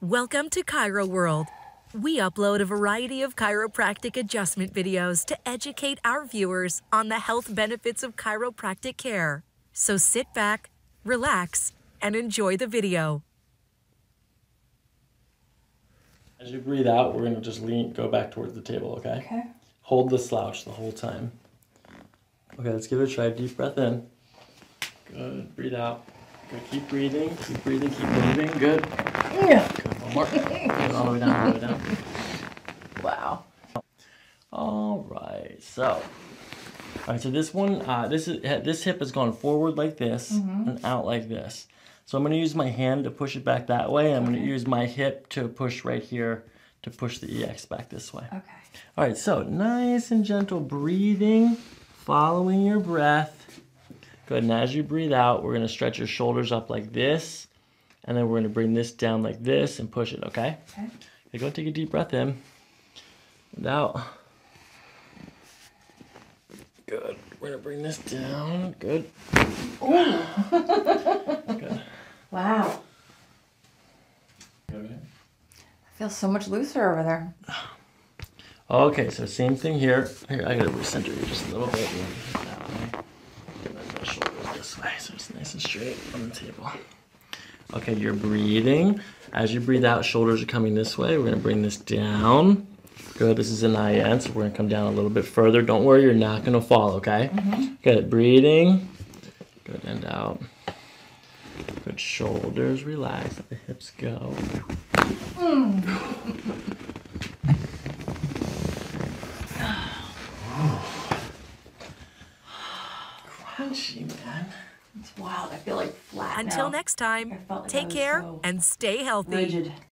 Welcome to Chiro World. We upload a variety of chiropractic adjustment videos to educate our viewers on the health benefits of chiropractic care. So sit back, relax, and enjoy the video. As you breathe out, we're going to just go back towards the table, okay? Okay. Hold the slouch the whole time. Okay, let's give it a try. Deep breath in. Good. Breathe out. Good. Keep breathing. Keep breathing. Keep moving. Good. Yeah. Good. One more. Good. All the way down. All the way down. Wow. All right. So this one, this hip has gone forward like this and out like this. So I'm going to use my hand to push it back that way. I'm going to use my hip to push right here to push the EX back this way. Okay. All right, so nice and gentle breathing, following your breath. Good, and as you breathe out, we're going to stretch your shoulders up like this, and then we're going to bring this down like this and push it, okay? Okay. Okay, go take a deep breath in and out. Good. We're going to bring this down. Good. Ooh. Good. Wow. Okay. I feel so much looser over there. Okay, so same thing here. Here, I gotta recenter you just a little bit. That way. Get my shoulders this way, so it's nice and straight on the table. Okay, you're breathing. As you breathe out, shoulders are coming this way. We're gonna bring this down. Good, this is an IN, so we're gonna come down a little bit further. Don't worry, you're not gonna fall, okay? Good, breathing. Good, and out. Good, shoulders relax, let the hips go. Crunchy, man. It's wild. I feel like flat Until now. next time, I felt like I take was care so and stay healthy. rigid.